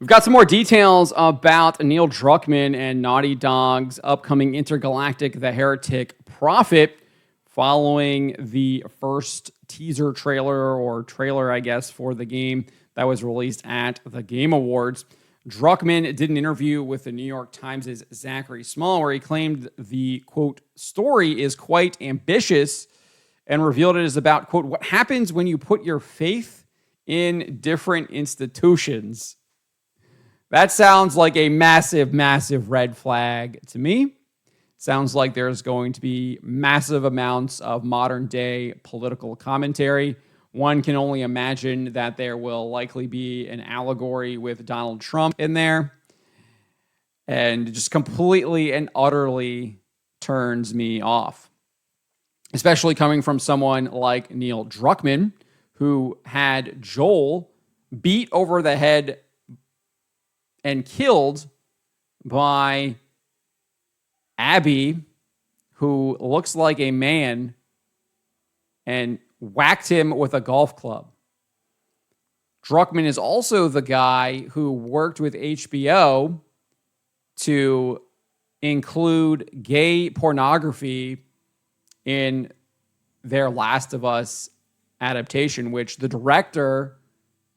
We've got some more details about Neil Druckmann and Naughty Dog's upcoming Intergalactic, The Heretic Prophet, following the first teaser trailer, I guess, for the game that was released at the Game Awards. Druckmann did an interview with the New York Times' Zachary Small, where he claimed the, quote, story is quite ambitious and revealed it is about, quote, what happens when you put your faith in different institutions. That sounds like a massive, massive red flag to me. Sounds like there's going to be massive amounts of modern day political commentary. One can only imagine that there will likely be an allegory with Donald Trump in there. And it just completely and utterly turns me off. Especially coming from someone like Neil Druckmann, who had Joel beat over the head and killed by Abby, who looks like a man, and whacked him with a golf club. Druckmann is also the guy who worked with HBO to include gay pornography in their Last of Us adaptation, which the director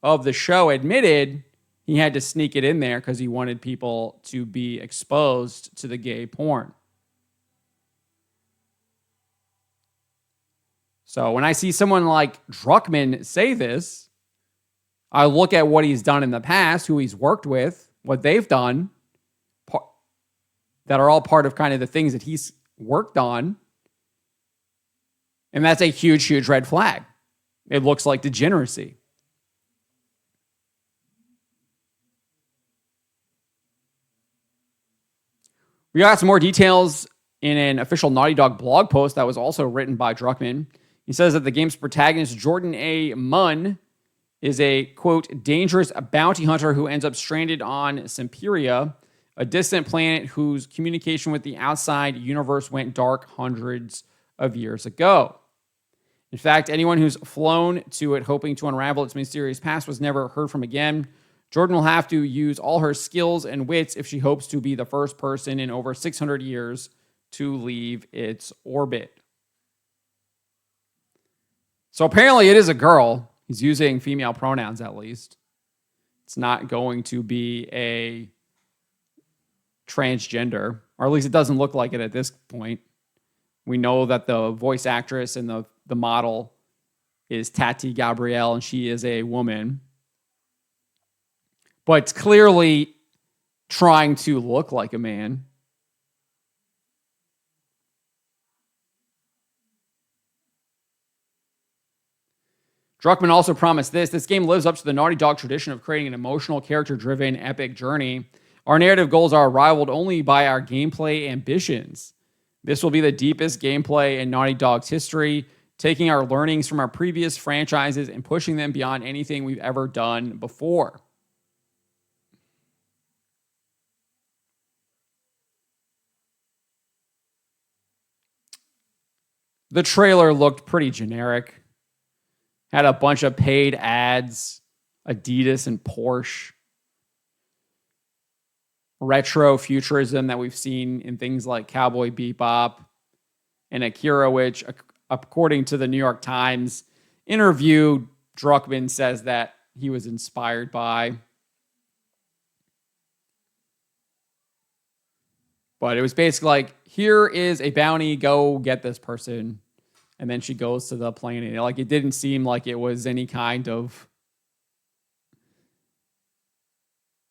of the show admitted he had to sneak it in there because he wanted people to be exposed to the gay porn. So when I see someone like Druckmann say this, I look at what he's done in the past, who he's worked with, what they've done, that are all part of kind of the things that he's worked on. And that's a huge, huge red flag. It looks like degeneracy. We got some more details in an official Naughty Dog blog post that was also written by Druckmann. He says that the game's protagonist, Jordan A. Munn, is a, quote, dangerous bounty hunter who ends up stranded on Semperia, a distant planet whose communication with the outside universe went dark hundreds of years ago. In fact, anyone who's flown to it hoping to unravel its mysterious past was never heard from again. Jordan will have to use all her skills and wits if she hopes to be the first person in over 600 years to leave its orbit. So apparently it is a girl. He's using female pronouns at least. It's not going to be a transgender, or at least it doesn't look like it at this point. We know that the voice actress and the model is Tati Gabrielle, and she is a woman. But it's clearly trying to look like a man. Druckmann also promised this game lives up to the Naughty Dog tradition of creating an emotional, character-driven, epic journey. Our narrative goals are rivaled only by our gameplay ambitions. This will be the deepest gameplay in Naughty Dog's history, taking our learnings from our previous franchises and pushing them beyond anything we've ever done before. The trailer looked pretty generic. Had a bunch of paid ads, Adidas and Porsche. Retro futurism that we've seen in things like Cowboy Bebop and Akira, which, according to the New York Times interview, Druckmann says that he was inspired by. But it was basically like, here is a bounty, go get this person. And then she goes to the planet. Like, it didn't seem like it was any kind of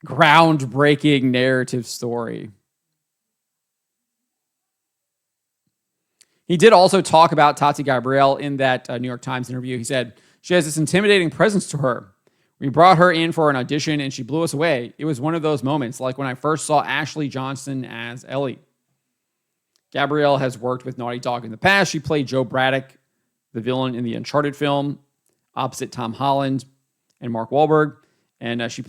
groundbreaking narrative story. He did also talk about Tati Gabrielle in that New York Times interview. He said, she has this intimidating presence to her. We brought her in for an audition and she blew us away. It was one of those moments, like when I first saw Ashley Johnson as Ellie. Gabrielle has worked with Naughty Dog in the past. She played Joe Braddock, the villain in the Uncharted film, opposite Tom Holland and Mark Wahlberg. And she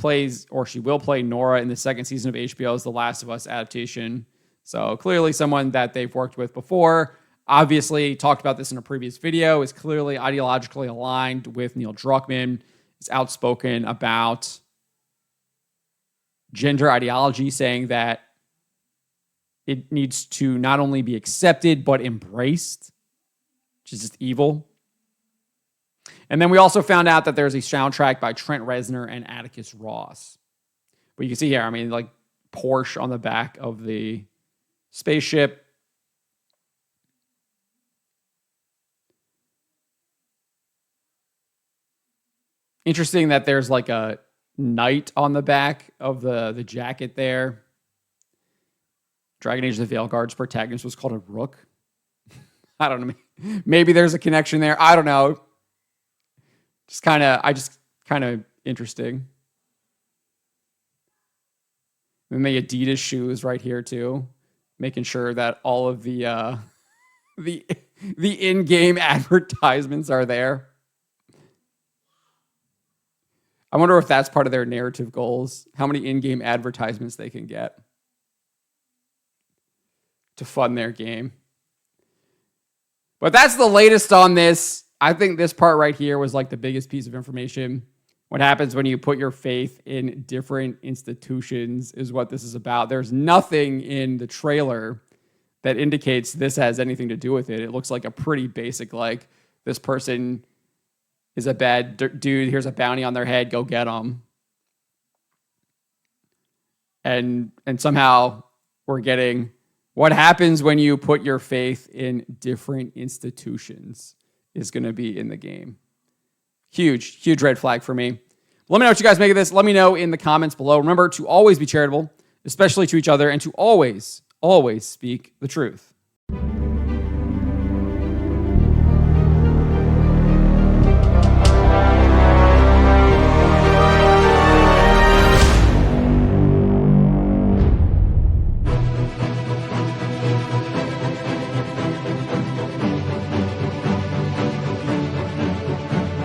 will play Nora in the second season of HBO's The Last of Us adaptation. So clearly someone that they've worked with before. Obviously, talked about this in a previous video, is clearly ideologically aligned with Neil Druckmann, is outspoken about gender ideology, saying that it needs to not only be accepted, but embraced, which is just evil. And then we also found out that there's a soundtrack by Trent Reznor and Atticus Ross. But you can see here, I mean, like Porsche on the back of the spaceship. Interesting that there's like a knight on the back of the jacket there. Dragon Age of the Veilguard's protagonist was called a rook. I don't know. Maybe there's a connection there. I don't know. Just kind of interesting. And the Adidas shoes right here too, making sure that all of the in-game advertisements are there. I wonder if that's part of their narrative goals, how many in-game advertisements they can get to fund their game. But that's the latest on this. I think this part right here was like the biggest piece of information. What happens when you put your faith in different institutions is what this is about. There's nothing in the trailer that indicates this has anything to do with it. It looks like a pretty basic, like, this person is a bad dude. Here's a bounty on their head. Go get them. And somehow we're getting what happens when you put your faith in different institutions is going to be in the game. Huge red flag for me. Let me know what you guys make of this. Let me know in the comments below. Remember to always be charitable, especially to each other, and to always speak the truth.